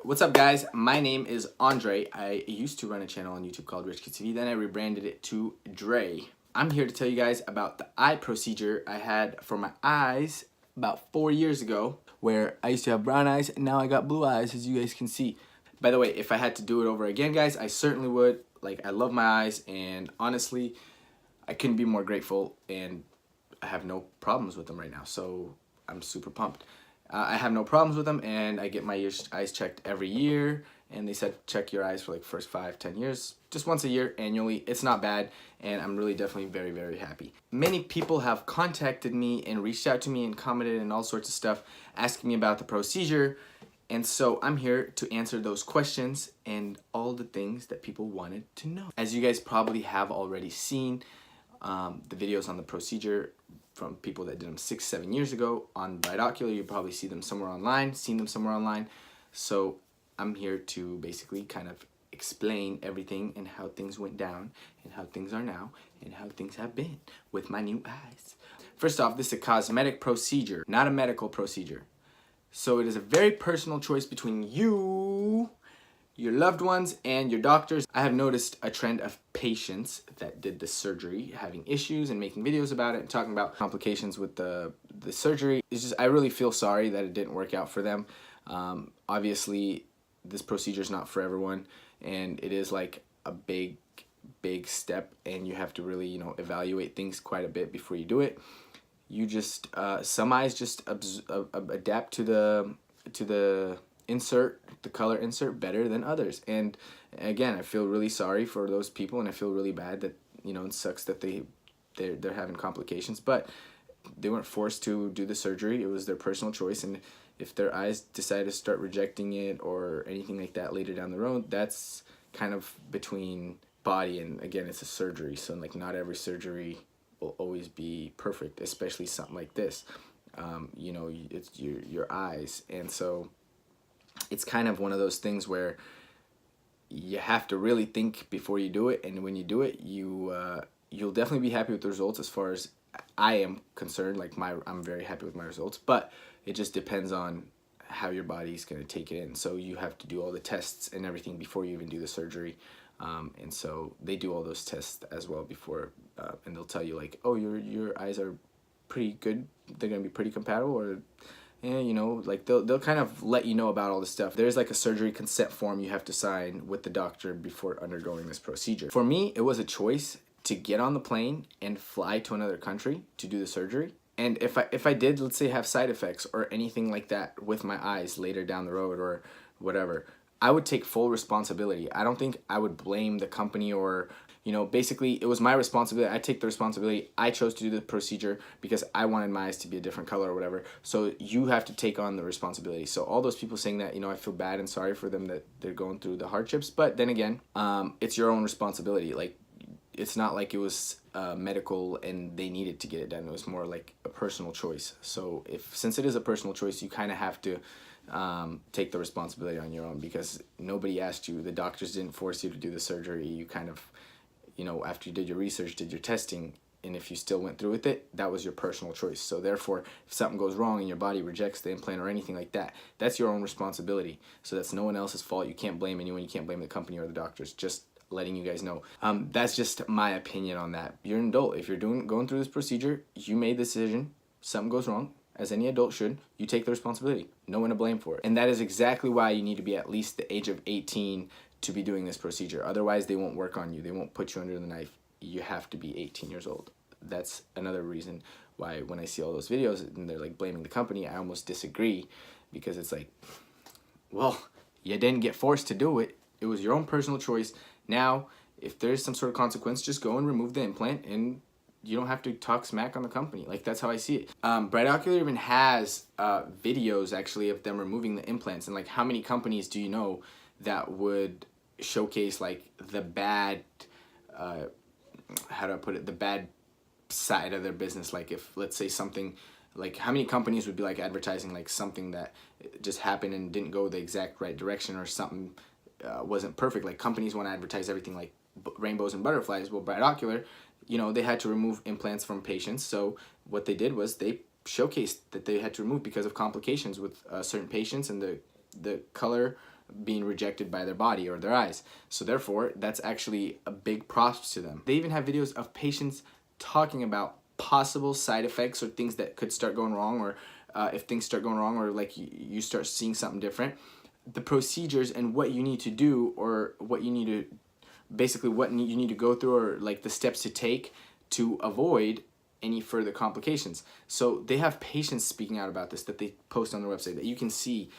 What's up, guys? My name is Andre. I used to run a channel on YouTube called Rich Kid TV, then I rebranded it to Dre. I'm here to tell you guys about the eye procedure I had for my eyes about 4 years ago, where I used to have brown eyes and now I got blue eyes, as you guys can see. By the way, if I had to do it over again, guys, I certainly would. Like, I love my eyes, and honestly, I couldn't be more grateful, and I have no problems with them right now, so I'm super pumped. I have no problems with them, and I get my eyes checked every year, and they said check your eyes for like first 5-10 years, just once a year annually. It's not bad, and I'm really definitely very happy. Many people have contacted me and reached out to me and commented and all sorts of stuff asking me about the procedure, and so I'm here to answer those questions and all the things that people wanted to know. As you guys probably have already seen, the videos on the procedure from people that did them 6-7 years ago on Brightocular. You probably seen them somewhere online. So I'm here to basically kind of explain everything and how things went down and how things are now and how things have been with my new eyes. First off, this is a cosmetic procedure, not a medical procedure. So it is a very personal choice between you, your loved ones, and your doctors. I have noticed a trend of patients that did the surgery having issues and making videos about it and talking about complications with the surgery. It's just, I really feel sorry that it didn't work out for them. Obviously, this procedure is not for everyone, and it is like a big step, and you have to really, you know, evaluate things quite a bit before you do it. You just, some eyes just adapt to the insert, the color insert, better than others. And again, I feel really sorry for those people, and I feel really bad that, you know, it sucks that they're having complications, but they weren't forced to do the surgery. It was their personal choice, and if their eyes decide to start rejecting it or anything like that later down the road, that's kind of between body, and again, it's a surgery, so like not every surgery will always be perfect, especially something like this. You know, it's your eyes, and so it's kind of one of those things where you have to really think before you do it, and when you do it, you'll definitely be happy with the results. As far as I am concerned, like I'm very happy with my results, but it just depends on how your body's going to take it in. So you have to do all the tests and everything before you even do the surgery, and so they do all those tests as well before, and they'll tell you like, oh, your eyes are pretty good, they're going to be pretty compatible, or and you know, like they'll kind of let you know about all this stuff. There's like a surgery consent form you have to sign with the doctor before undergoing this procedure. For me, it was a choice to get on the plane and fly to another country to do the surgery. And if I did, let's say, have side effects or anything like that with my eyes later down the road or whatever, I would take full responsibility. I don't think I would blame the company, or, you know, basically it was my responsibility. I take the responsibility. I chose to do the procedure because I wanted my eyes to be a different color or whatever. So you have to take on the responsibility. So all those people saying that, you know, I feel bad and sorry for them that they're going through the hardships. But then again, it's your own responsibility. Like, it's not like it was medical and they needed to get it done. It was more like a personal choice. So since it is a personal choice, you kind of have to take the responsibility on your own, because nobody asked you. The doctors didn't force you to do the surgery. You kind of, you know, after you did your research, did your testing, and if you still went through with it, that was your personal choice. So therefore, if something goes wrong and your body rejects the implant or anything like that, that's your own responsibility. So that's no one else's fault. You can't blame anyone. You can't blame the company or the doctors. Just letting you guys know. That's just my opinion on that. You're an adult. If you're going through this procedure, you made the decision. Something goes wrong, as any adult should, you take the responsibility. No one to blame for it. And that is exactly why you need to be at least the age of 18 to be doing this procedure. Otherwise, they won't work on you. They won't put you under the knife. You have to be 18 years old. That's another reason why when I see all those videos and they're like blaming the company, I almost disagree, because it's like, well, you didn't get forced to do it. It was your own personal choice. Now, if there's some sort of consequence, just go and remove the implant, and you don't have to talk smack on the company. Like, that's how I see it. Brightocular even has videos actually of them removing the implants, and like, how many companies do you know that would showcase like the bad, how do I put it, the bad side of their business? Like, if let's say something, like how many companies would be like advertising like something that just happened and didn't go the exact right direction, or something wasn't perfect? Like, companies want to advertise everything like rainbows and butterflies. Well, Brightocular, you know, they had to remove implants from patients. So what they did was they showcased that they had to remove because of complications with certain patients, and the color being rejected by their body or their eyes. So therefore, that's actually a big props to them. They even have videos of patients talking about possible side effects or things that could start going wrong, or if things start going wrong, or like you start seeing something different, the procedures and what you need to do, or what you need to, basically what you need to go through, or like the steps to take to avoid any further complications. So they have patients speaking out about this that they post on their website that you can see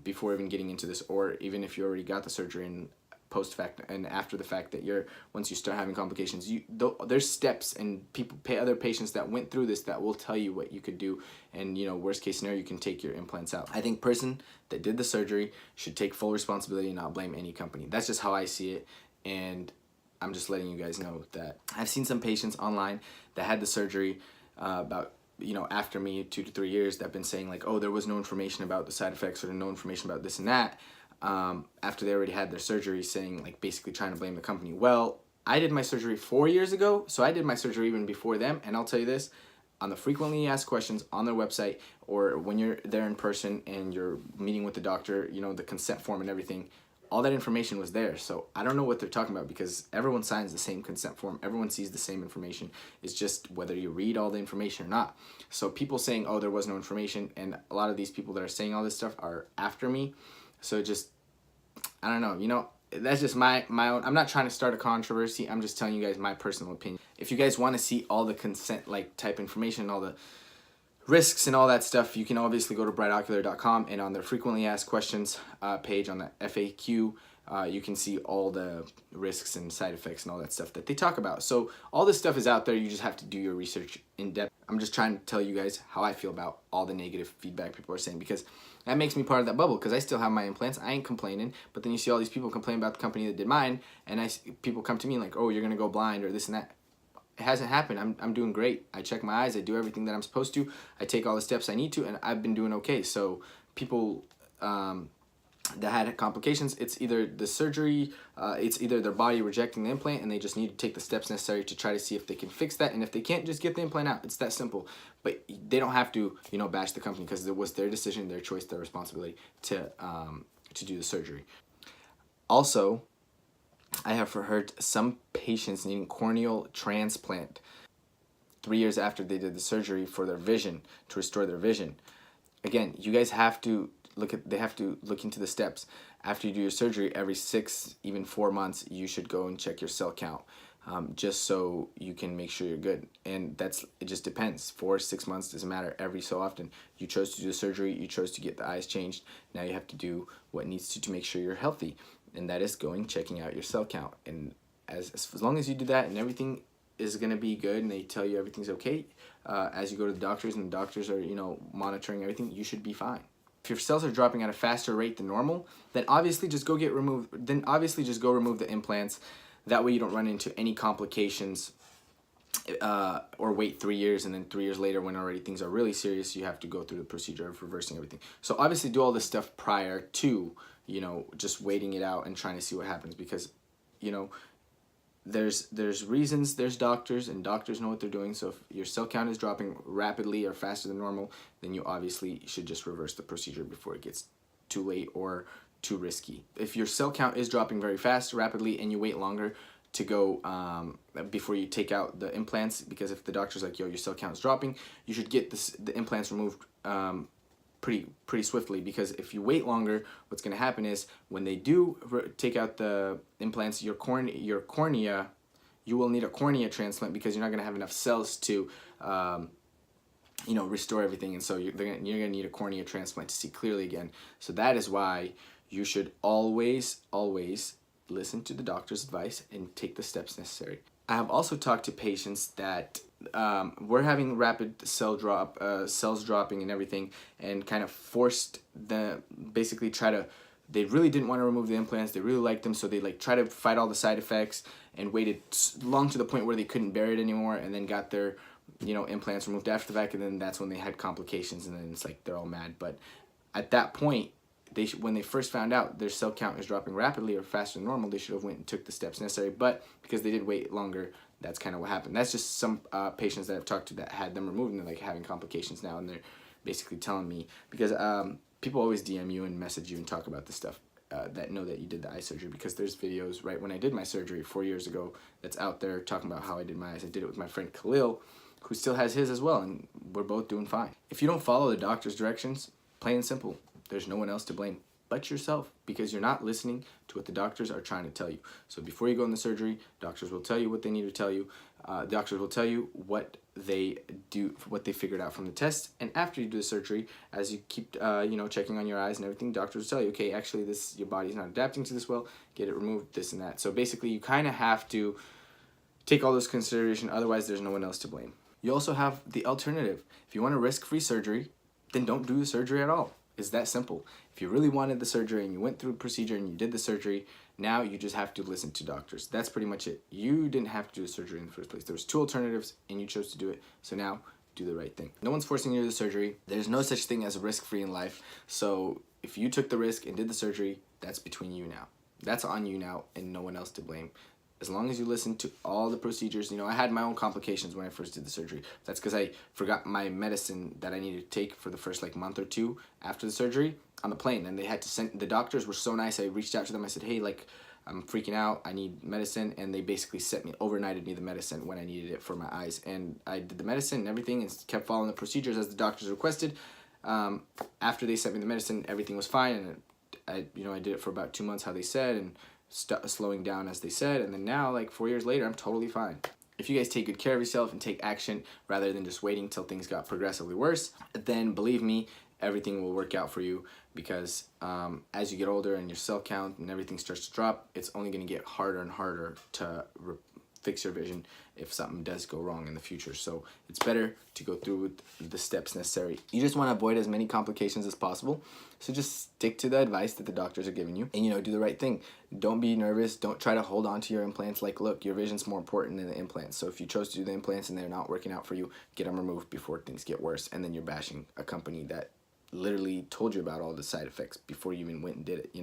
before even getting into this, or even if you already got the surgery and post fact and after the fact, that once you start having complications, there's steps, and other patients that went through this that will tell you what you could do, and worst case scenario, you can take your implants out. I think person that did the surgery should take full responsibility and not blame any company. That's just how I see it, and I'm just letting you guys know that I've seen some patients online that had the surgery about after me 2 to 3 years, that have been saying like, oh, there was no information about the side effects, or no information about this and that, after they already had their surgery, saying like, basically trying to blame the company. Well, I did my surgery 4 years ago, so I did my surgery even before them, and I'll tell you this, on the frequently asked questions on their website, or when you're there in person and you're meeting with the doctor, the consent form and everything, all that information was there. So I don't know what they're talking about, because everyone signs the same consent form, everyone sees the same information. It's just whether you read all the information or not. So people saying, oh, there was no information, and a lot of these people that are saying all this stuff are after me. So just, I don't know, that's just my own. I'm not trying to start a controversy, I'm just telling you guys my personal opinion. If you guys want to see all the consent type information, all the risks and all that stuff, you can obviously go to Brightocular.com, and on their frequently asked questions page on the FAQ, you can see all the risks and side effects and all that stuff that they talk about. So all this stuff is out there, you just have to do your research in depth. I'm just trying to tell you guys how I feel about all the negative feedback people are saying, because that makes me part of that bubble, because I still have my implants, I ain't complaining, but then you see all these people complain about the company that did mine, and people come to me like, oh, you're gonna go blind or this and that. It hasn't happened. I'm doing great. I check my eyes. I do everything that I'm supposed to. I take all the steps I need to, and I've been doing okay. So people that had complications, it's either the surgery, it's either their body rejecting the implant, and they just need to take the steps necessary to try to see if they can fix that. And if they can't, just get the implant out. It's that simple. But they don't have to, bash the company, because it was their decision, their choice, their responsibility to do the surgery. Also, I have heard some patients needing corneal transplant 3 years after they did the surgery for their vision, to restore their vision. Again, you guys have to they have to look into the steps. After you do your surgery, every 6, even 4 months, you should go and check your cell count, just so you can make sure you're good. And it just depends. 4 or 6 months, doesn't matter. Every so often, you chose to do the surgery, you chose to get the eyes changed. Now you have to do what needs to make sure you're healthy, and that is checking out your cell count. And as long as you do that, and everything is going to be good, and they tell you everything's okay, as you go to the doctors, and the doctors are monitoring everything, you should be fine. If your cells are dropping at a faster rate than normal, then obviously just go remove the implants. That way you don't run into any complications, or wait 3 years, and then 3 years later, when already things are really serious, you have to go through the procedure of reversing everything. So obviously do all this stuff prior to just waiting it out and trying to see what happens, because there's reasons, there's doctors, and doctors know what they're doing. So if your cell count is dropping rapidly or faster than normal, then you obviously should just reverse the procedure before it gets too late or too risky. If your cell count is dropping very fast, rapidly, and you wait longer to go before you take out the implants, because if the doctor's like, yo, your cell count is dropping, you should get the implants removed pretty swiftly, because if you wait longer, what's going to happen is when they do take out the implants, your cornea, you will need a cornea transplant, because you're not going to have enough cells to restore everything, and so you're going to need a cornea transplant to see clearly again. So that is why you should always listen to the doctor's advice and take the steps necessary. I have also talked to patients that were having rapid cells dropping and everything, and kind of forced they really didn't want to remove the implants, they really liked them, so they try to fight all the side effects, and waited long to the point where they couldn't bear it anymore, and then got their implants removed after the fact, and then that's when they had complications, and then it's like they're all mad. But at that point, when they first found out their cell count is dropping rapidly or faster than normal, they should have went and took the steps necessary. But because they did wait longer, that's kind of what happened. That's just some patients that I've talked to that had them removed, and they're having complications now, and they're basically telling me, because people always DM you and message you and talk about this stuff. that know that you did the eye surgery, because there's videos right when I did my surgery 4 years ago that's out there talking about how I did my eyes. I did it with my friend Khalil, who still has his as well, and we're both doing fine. If you don't follow the doctor's directions, plain and simple, there's no one else to blame but yourself, because you're not listening to what the doctors are trying to tell you. So before you go into surgery, doctors will tell you what they need to tell you. Doctors will tell you what they do, what they figured out from the test. And after you do the surgery, as you keep checking on your eyes and everything, doctors will tell you, okay, actually your body's not adapting to this well, get it removed, this and that. So basically you kind of have to take all those consideration, otherwise there's no one else to blame. You also have the alternative. If you want a risk-free surgery, then don't do the surgery at all. It's that simple. If you really wanted the surgery and you went through the procedure and you did the surgery, now you just have to listen to doctors. That's pretty much it. You didn't have to do the surgery in the first place. There was 2 alternatives and you chose to do it. So now do the right thing. No one's forcing you to do the surgery. There's no such thing as risk-free in life. So if you took the risk and did the surgery, that's between you now. That's on you now and no one else to blame. As long as you listen to all the procedures. I had my own complications when I first did the surgery. That's because I forgot my medicine that I needed to take for the first month or 2 after the surgery on the plane, and they had to send, the doctors were so nice. I reached out to them. I said, hey, I'm freaking out, I need medicine, and they basically overnighted me the medicine when I needed it for my eyes. And I did the medicine and everything and kept following the procedures as the doctors requested. After they sent me the medicine, everything was fine, and I did it for about 2 months how they said, and slowing down as they said, and then now 4 years later I'm totally fine. If you guys take good care of yourself and take action rather than just waiting till things got progressively worse, then believe me, everything will work out for you, because as you get older and your cell count and everything starts to drop, it's only going to get harder and harder to fix your vision if something does go wrong in the future. So it's better to go through with the steps necessary. You just want to avoid as many complications as possible. So just stick to the advice that the doctors are giving you and, do the right thing. Don't be nervous. Don't try to hold on to your implants. Look, your vision's more important than the implants. So if you chose to do the implants and they're not working out for you, get them removed before things get worse. And then you're bashing a company that literally told you about all the side effects before you even went and did it.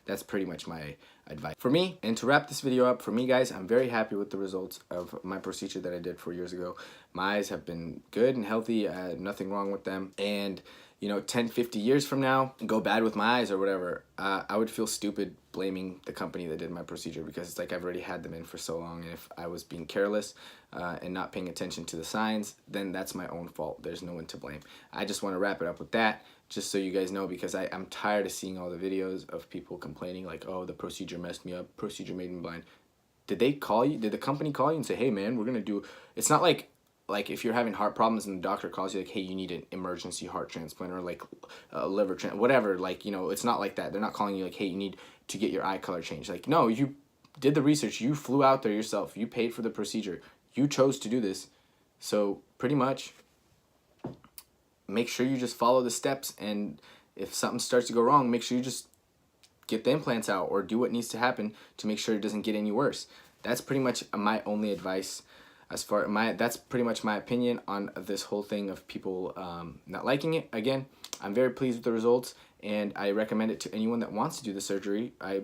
That's pretty much my advice for me. And to wrap this video up, for me, guys, I'm very happy with the results of my procedure that I did 4 years ago. My eyes have been good and healthy. I had nothing wrong with them. And 10, 50 years from now, go bad with my eyes or whatever, I would feel stupid blaming the company that did my procedure, because it's I've already had them in for so long, and if I was being careless and not paying attention to the signs, then that's my own fault. There's no one to blame. I just want to wrap it up with that, just so you guys know, because I'm tired of seeing all the videos of people complaining oh, the procedure messed me up, procedure made me blind. Did they call you? Did the company call you and say, hey man, we're gonna do, it's not like if you're having heart problems and the doctor calls you hey, you need an emergency heart transplant or a liver transplant, whatever, it's not like that. They're not calling you hey, you need to get your eye color changed. No, you did the research, you flew out there yourself, you paid for the procedure, you chose to do this. So pretty much make sure you just follow the steps, and if something starts to go wrong, make sure you just get the implants out or do what needs to happen to make sure it doesn't get any worse. That's pretty much my only advice. That's pretty much my opinion on this whole thing of people not liking it. Again, I'm very pleased with the results, and I recommend it to anyone that wants to do the surgery. I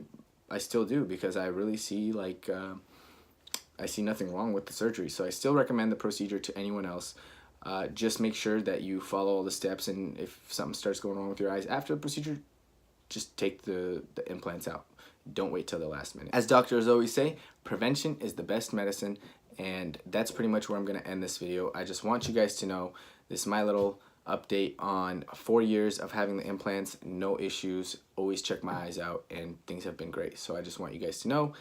still do, because I really see I see nothing wrong with the surgery. So I still recommend the procedure to anyone else. Just make sure that you follow all the steps, and if something starts going wrong with your eyes after the procedure, just take the implants out. Don't wait till the last minute. As doctors always say, prevention is the best medicine. And that's pretty much where I'm going to end this video. I just want you guys to know this is my little update on 4 years of having the implants, no issues, always check my eyes out, and things have been great. So I just want you guys to know,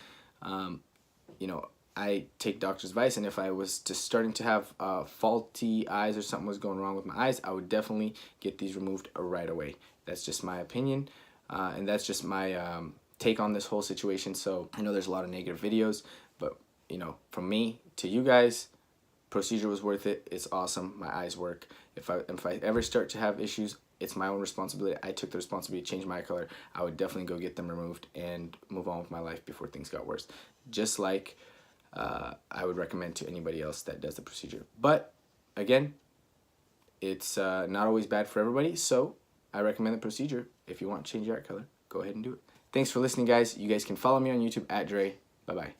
I take doctor's advice, and if I was just starting to have faulty eyes or something was going wrong with my eyes, I would definitely get these removed right away. That's just my opinion, and that's just my take on this whole situation. So I know there's a lot of negative videos, but from me to you guys, procedure was worth it. It's awesome. My eyes work. If I ever start to have issues, it's my own responsibility. I took the responsibility to change my eye color. I would definitely go get them removed and move on with my life before things got worse. Just like I would recommend to anybody else that does the procedure. But again, it's not always bad for everybody. So I recommend the procedure. If you want to change your eye color, go ahead and do it. Thanks for listening, guys. You guys can follow me on YouTube at Dre. Bye-bye.